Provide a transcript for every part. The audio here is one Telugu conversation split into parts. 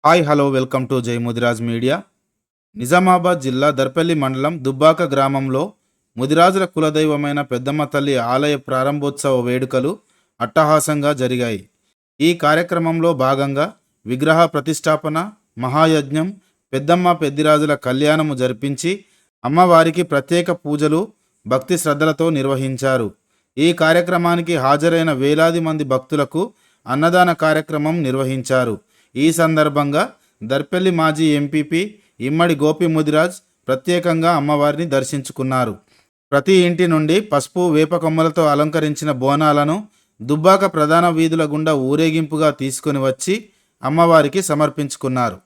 హాయ్ హలో వెల్కమ్ టు జై ముదిరాజ్ మీడియా. నిజామాబాద్ జిల్లా దర్పల్లి మండలం దుబ్బాక గ్రామంలో ముదిరాజుల కులదైవమైన పెద్దమ్మ తల్లి ఆలయ ప్రారంభోత్సవ వేడుకలు అట్టహాసంగా జరిగాయి. ఈ కార్యక్రమంలో భాగంగా విగ్రహ ప్రతిష్టాపన, మహాయజ్ఞం, పెద్దమ్మ పెద్దిరాజుల కళ్యాణము జరిపించి అమ్మవారికి ప్రత్యేక పూజలు భక్తి శ్రద్ధలతో నిర్వహించారు. ఈ కార్యక్రమానికి హాజరైన వేలాది మంది భక్తులకు అన్నదాన కార్యక్రమం నిర్వహించారు. ఈ సందర్భంగా దర్పల్లి మాజీ ఎంపీపీ ఇమ్మడి గోపి ముదిరాజ్ ప్రత్యేకంగా అమ్మవారిని దర్శించుకున్నారు. ప్రతి ఇంటి నుండి పసుపు వేప కొమ్మలతో అలంకరించిన బోనాలను దుబ్బాక ప్రధాన వీధుల గుండా ఊరేగింపుగా తీసుకుని వచ్చి అమ్మవారికి సమర్పించుకున్నారు.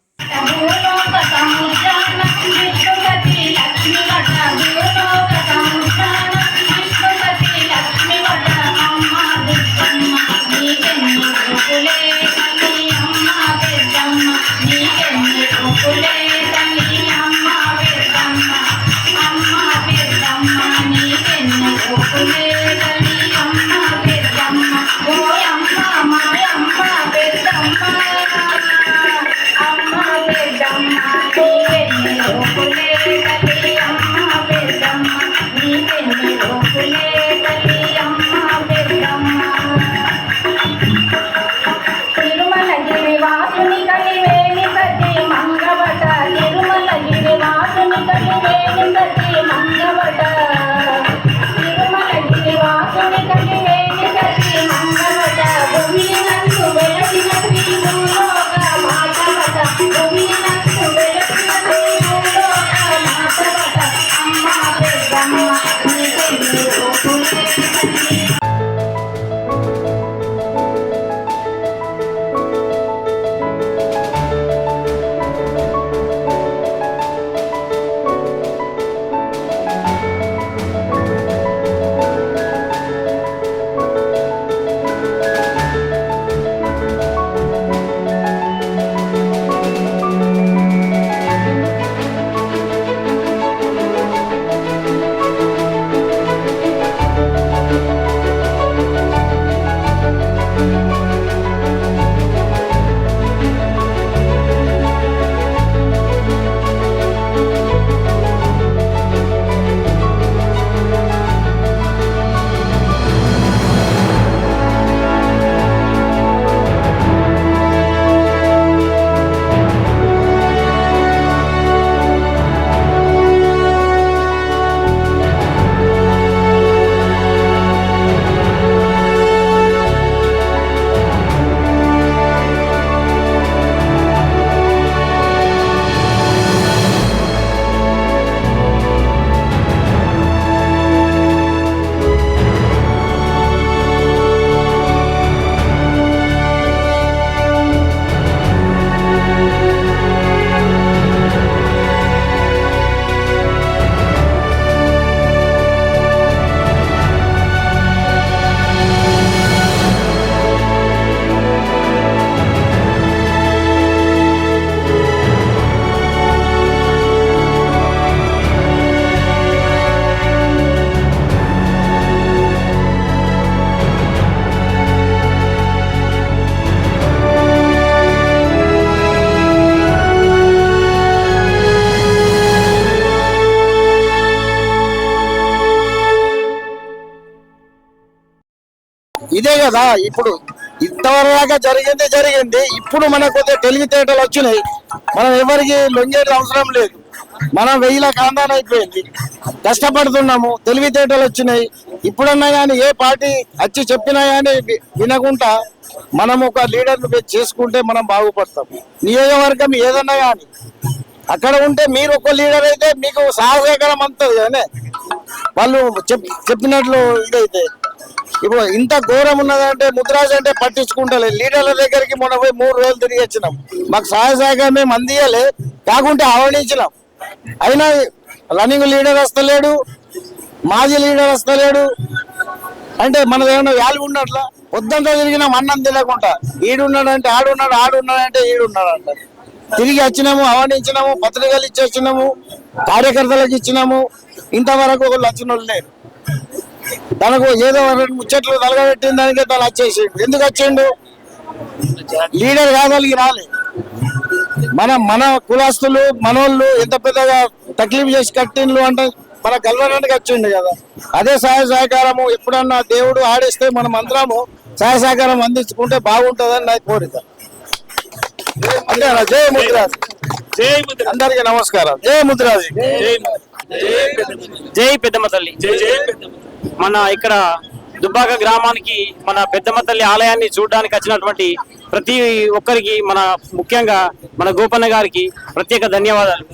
ఇదే కదా ఇప్పుడు ఇంతవరకు జరిగింది. ఇప్పుడు మనకు కొద్దిగా తెలివితేటలు వచ్చినాయి. మనం ఎవరికి లొంగేది అవసరం లేదు. మనం 1000 కాందాన్ అయిపోయింది. కష్టపడుతున్నాము, తెలివితేటలు వచ్చినాయి. ఇప్పుడన్నా కానీ ఏ పార్టీ వచ్చి చెప్పినా కానీ వినకుండా మనం ఒక లీడర్ను చేసుకుంటే మనం బాగుపడతాం. నియోజకవర్గం ఏదన్నా కానీ అక్కడ ఉంటే మీరు ఒక లీడర్ అయితే మీకు సహసేకరం అంతది కానీ వాళ్ళు చెప్పినట్లు ఇదైతే ఇప్పుడు ఇంత ఘోరం ఉన్నదంటే ముద్రాజ్ అంటే పట్టించుకుంటలే. లీడర్ల దగ్గరికి మొన్న పోయి 3 రోజులు తిరిగి వచ్చినాం. మాకు సహాయ మేము అందియలే కాకుంటే ఆహ్వానించినాం. అయినా రన్నింగ్ లీడర్ వస్తలేడు, మాజీ లీడర్ వస్తలేడు. అంటే మనది ఏమన్నా వాల్యూ ఉన్నట్లా పొద్దుంతా తిరిగినాం అన్నం తినకుండా. ఈడున్నాడంటే ఆడున్నాడు, ఆడున్నాడంటే ఈడున్నాడంట. తిరిగి వచ్చినాము, ఆహ్వానించినాము, పత్రికలు ఇచ్చేసినాము, కార్యకర్తలకు ఇచ్చినాము. ఇంతవరకు ఒకళ్ళు వచ్చిన వాళ్ళు లేరు. తనకు ఏదో ముచ్చట్లు తలగబెట్టిన దానికే తను వచ్చేసిండు. ఎందుకు వచ్చిండు? లీడర్ కాదలిగి రాలే. మన కులాస్తులు మనోళ్ళు ఎంత పెద్దగా తక్లీఫ్ చేసి కట్టిండ్లు అంటే మన గెలవడానికి వచ్చిండు కదా. అదే సహాయ సహకారము ఎప్పుడన్నా దేవుడు ఆడిస్తే మనం అందరము సహాయ సహకారం అందించుకుంటే బాగుంటుందని నా కోరిక. అంతేనా? జై ముదిరాజ్. అందరికీ నమస్కారం. జై ముదిరాజ్. జై పెద్దమ్మ తల్లి. మన ఇక్కడ దుబ్బాక గ్రామానికి మన పెద్దమ్మ తల్లి ఆలయాన్ని చూడడానికి వచ్చినటువంటి ప్రతి ఒక్కరికి ముఖ్యంగా మన గోపన్న గారికి ప్రత్యేక ధన్యవాదాలు.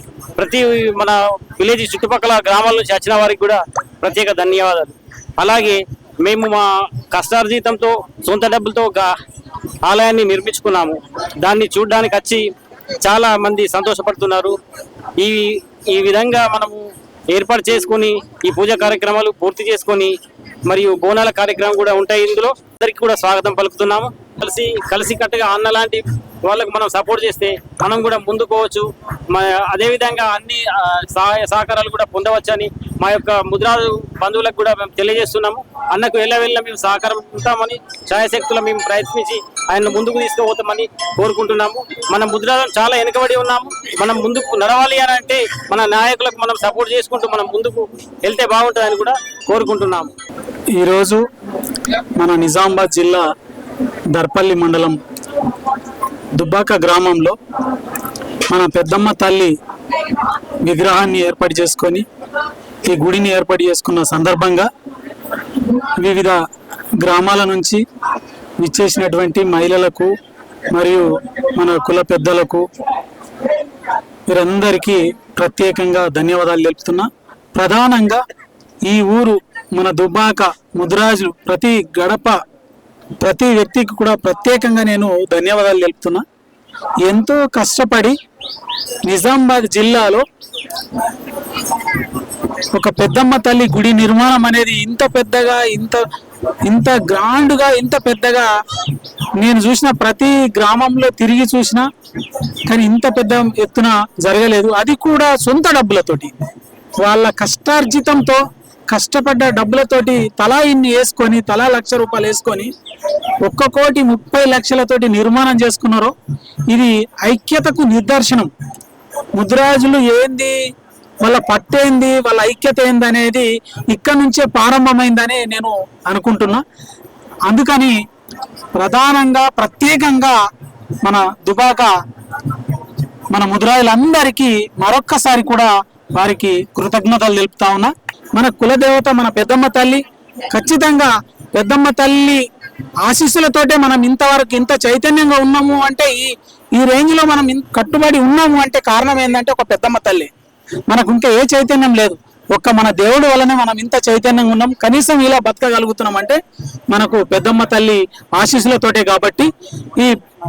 మన విలేజ్ చుట్టుపక్కల గ్రామాల నుంచి వచ్చిన వారికి కూడా ప్రత్యేక ధన్యవాదాలు. అలాగే మేము మా కష్టార్జితంతో సొంత డబ్బులతో ఒక ఆలయాన్ని నిర్మించుకున్నాము. దాన్ని చూడడానికి వచ్చి చాలా మంది సంతోషపడుతున్నారు. ఈ విధంగా మనము ఏర్పాటు చేసుకొని ఈ పూజా కార్యక్రమాలు పూర్తి చేసుకొని మరియు బోనాల కార్యక్రమం కూడా ఉంటాయి. ఇందులో అందరికి కూడా స్వాగతం పలుకుతున్నాము. కలిసి కట్టుగా అన్న లాంటి వాళ్ళకు మనం సపోర్ట్ చేస్తే మనం కూడా ముందుకోవచ్చు. అదేవిధంగా అన్ని సహాయ సహకారాలు కూడా పొందవచ్చని మా యొక్క ముద్రాజు బంధువులకు కూడా మేము తెలియజేస్తున్నాము. అన్నకు వెళ్ళ మేము సహకారం ఉంటామని ఛాయశక్తులు మేము ప్రయత్నించి ఆయన ముందుకు తీసుకుపోతామని కోరుకుంటున్నాము. మన ముద్రాజు చాలా వెనుకబడి ఉన్నాము. మనం ముందుకు నడవాలి అని అంటే మన నాయకులకు మనం సపోర్ట్ చేసుకుంటూ మనం ముందుకు వెళ్తే బాగుంటుందని కూడా కోరుకుంటున్నాము. ఈరోజు మన నిజామాబాద్ జిల్లా దర్పల్లి మండలం దుబ్బాక గ్రామంలో మన పెద్దమ్మ తల్లి విగ్రహాన్ని ఏర్పాటు చేసుకొని ఈ గుడిని ఏర్పాటు చేసుకున్న సందర్భంగా వివిధ గ్రామాల నుంచి విచ్చేసినటువంటి మహిళలకు మరియు మన కుల పెద్దలకు వీరందరికీ ప్రత్యేకంగా ధన్యవాదాలు తెలుపుతున్నా. ప్రధానంగా ఈ ఊరు మన దుబ్బాక ముదిరాజు ప్రతి వ్యక్తికి కూడా ప్రత్యేకంగా నేను ధన్యవాదాలు తెలుపుతున్నా. ఎంతో కష్టపడి నిజామాబాద్ జిల్లాలో ఒక పెద్దమ్మ తల్లి గుడి నిర్మాణం అనేది ఇంత పెద్దగా ఇంత గ్రాండ్గా ఇంత పెద్దగా నేను చూసిన ప్రతి గ్రామంలో తిరిగి చూసినా కానీ ఇంత పెద్ద ఎత్తున జరగలేదు. అది కూడా సొంత డబ్బులతోటి వాళ్ళ కష్టార్జితంతో కష్టపడ్డ డబ్బులతోటి తలా ఇన్ని వేసుకొని తలా ₹1,00,000 వేసుకొని 1,30,00,000 నిర్మాణం చేసుకున్నారు. ఇది ఐక్యతకు నిదర్శనం. ముద్రాజులు ఏంది, వాళ్ళ పట్టేంది, వాళ్ళ ఐక్యత ఏంది అనేది ఇక్కడ నుంచే ప్రారంభమైందని నేను అనుకుంటున్నా. అందుకని ప్రత్యేకంగా మన దుబాక మన ముద్రాజులందరికీ మరొక్కసారి కూడా వారికి కృతజ్ఞతలు తెలుపుతా ఉన్నా. మన కులదేవత మన పెద్దమ్మ తల్లి, ఖచ్చితంగా పెద్దమ్మ తల్లి ఆశీస్సులతోటే మనం ఇంతవరకు ఇంత చైతన్యంగా ఉన్నాము అంటే ఈ రేంజ్ లో మనం కట్టుబడి ఉన్నాము అంటే కారణం ఏంటంటే ఒక పెద్దమ్మ తల్లి. మనకు ఇంకా ఏ చైతన్యం లేదు, ఒక్క మన దేవుడు వల్లనే మనం ఇంత చైతన్యంగా ఉన్నాం. కనీసం ఇలా బతకగలుగుతున్నాం అంటే మనకు పెద్దమ్మ తల్లి ఆశీస్సులతోటే. కాబట్టి ఈ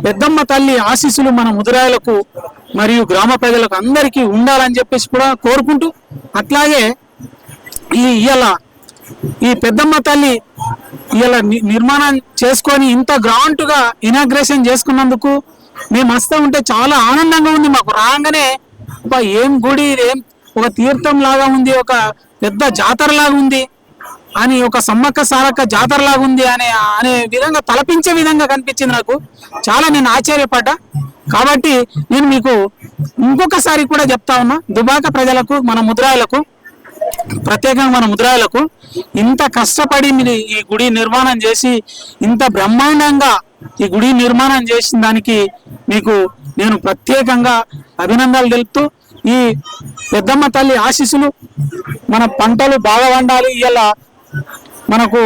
పెద్దమ్మ తల్లి ఆశీస్సులు మన ముదిరాయలకు మరియు గ్రామ ప్రజలకు అందరికీ ఉండాలని చెప్పేసి కూడా కోరుకుంటూ, అట్లాగే ఈ పెద్దమ్మ తల్లి ఇలా నిర్మాణం చేసుకొని ఇంత గ్రాంట్గా ఇనాగ్రేషన్ చేసుకున్నందుకు మేము వస్తూ ఉంటే చాలా ఆనందంగా ఉంది. మాకు రాగానే ఏం గుడి, ఏం ఒక తీర్థం లాగా ఉంది, ఒక పెద్ద జాతర లాగా ఉంది అని, ఒక సమ్మక్క సారక్క జాతర లాగా ఉంది అనే విధంగా తలపించే విధంగా కనిపించింది నాకు. చాలా నేను ఆశ్చర్యపడ్డా. కాబట్టి నేను మీకు ఇంకొకసారి కూడా చెప్తా ఉన్నా, దుబాక ప్రజలకు మన ముద్రాయలకు ప్రత్యేకంగా మన ముద్రాయలకు ఇంత కష్టపడి మీరు ఈ గుడి నిర్మాణం చేసి ఇంత బ్రహ్మాండంగా ఈ గుడి నిర్మాణం చేసిన దానికి మీకు నేను ప్రత్యేకంగా అభినందనలు తెలుపుతూ, ఈ పెద్దమ్మ తల్లి ఆశీస్సులు మన పంటలు బాగా వండాలి. ఇలా మనకు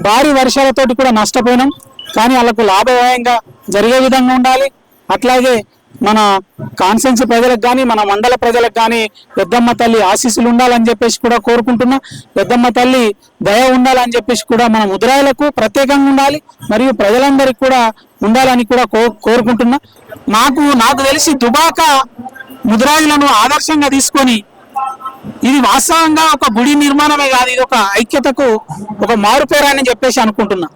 భారీ వర్షాలతోటి కూడా నష్టపోయినాం, కానీ వాళ్ళకు లాభదాయంగా జరిగే విధంగా ఉండాలి. అట్లాగే మన కాన్స్టిట్యున్సీ ప్రజలకు కానీ మన మండల ప్రజలకు కానీ పెద్దమ్మ తల్లి ఆశీస్సులు ఉండాలని చెప్పేసి కూడా కోరుకుంటున్నా. పెద్దమ్మ తల్లి దయ ఉండాలని చెప్పేసి కూడా మన ముద్రాయలకు ప్రత్యేకంగా ఉండాలి, మరియు ప్రజలందరికీ కూడా ఉండాలని కూడా కోరుకుంటున్నా. నాకు తెలిసి దుబాక ముద్రాజులను ఆదర్శంగా తీసుకొని ఇది వాస్తవంగా ఒక గుడి నిర్మాణమే కాదు, ఇది ఒక ఐక్యతకు ఒక మారుపేరని చెప్పేసి అనుకుంటున్నా.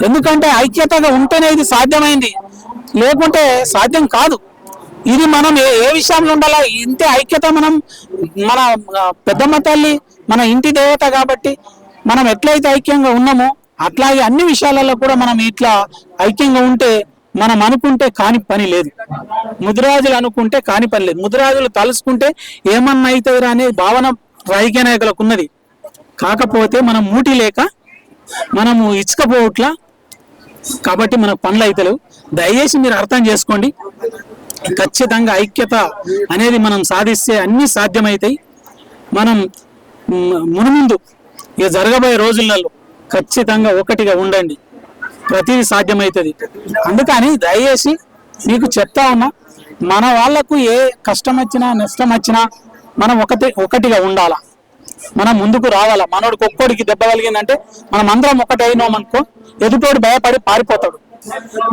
ఎందుకంటే ఐక్యతగా ఉంటేనే ఇది సాధ్యమైంది, లేకుంటే సాధ్యం కాదు. ఇది మనం ఏ విషయంలో ఉండాలా, ఇంతే ఐక్యత. మన పెద్దమ్మ తల్లి మన ఇంటి దేవత కాబట్టి మనం ఎట్లయితే ఐక్యంగా ఉన్నామో అట్లాగే అన్ని విషయాలలో కూడా మనం ఇట్లా ఐక్యంగా ఉంటే మనం అనుకుంటే కాని పని లేదు, ముదిరాజులు అనుకుంటే కాని పని లేదు. ముదిరాజులు తలుసుకుంటే ఏమన్నా అవుతుందిరా అనే భావన రాజకీయ నాయకులకు ఉన్నది. కాకపోతే మనం మూటి లేక మనము ఇచ్చకపోవట్లా, కాబట్టి మనకు పనులు అవుతలేవు. దయచేసి మీరు అర్థం చేసుకోండి. ఖచ్చితంగా ఐక్యత అనేది మనం సాధిస్తే అన్ని సాధ్యమవుతాయి. మనం మునుముందు ఇక జరగబోయే రోజులలో ఖచ్చితంగా ఒకటిగా ఉండండి, ప్రతిదీ సాధ్యమవుతుంది. అందుకని దయచేసి మీకు చెప్తా ఉన్నా, మన వాళ్లకు ఏ కష్టం వచ్చినా నష్టం వచ్చినా మనం ఒకటిగా ఉండాలా, మనం ముందుకు రావాలా. మనోడికి ఒక్కోడికి దెబ్బ కలిగిందంటే మనం అందరం ఒకటి అయినామనుకో ఎదుటోడు భయపడి పారిపోతాడు.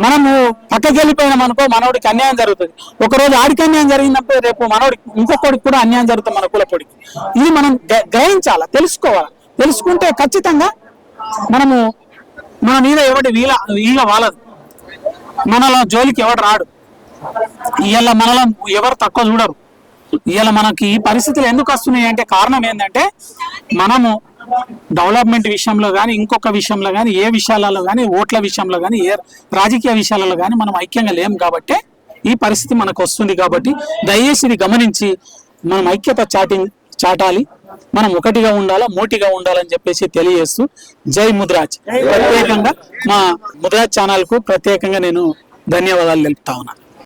మనము పక్కకి వెళ్ళిపోయినాం అనుకో మనోడికి అన్యాయం జరుగుతుంది. ఒకరోజు ఆడికి అన్యాయం జరిగినప్పుడు రేపు మనోడికి ఇంకొకడికి కూడా అన్యాయం జరుగుతుంది, మన కులపొడికి. ఇది మనం గ్రహించాలా, తెలుసుకోవాలా. తెలుసుకుంటే ఖచ్చితంగా మనము మన మీద ఎవటి వీళ్ళ వాళ్ళదు, మనలో జోలికి ఎవడు రాడు. ఇవాళ మనలో ఎవరు తక్కువ చూడరు. ఇవాళ మనకి ఈ పరిస్థితులు ఎందుకు వస్తున్నాయి అంటే కారణం ఏంటంటే మనము డెవలప్మెంట్ విషయంలో కానీ ఇంకొక విషయంలో కానీ ఏ విషయాలలో కానీ ఓట్ల విషయంలో కానీ ఏ రాజకీయ విషయాలలో కానీ మనం ఐక్యంగా లేం కాబట్టి ఈ పరిస్థితి మనకు వస్తుంది. కాబట్టి దయచేసి ఇది గమనించి మనం ఐక్యత చాటాలి, మనం ఒకటిగా ఉండాలా, మోటిగా ఉండాలని చెప్పేసి తెలియజేస్తూ జై ముదిరాజ్. ప్రత్యేకంగా మా ముదిరాజ్ ఛానల్ కు ప్రత్యేకంగా నేను ధన్యవాదాలు తెలుపుతా ఉన్నా.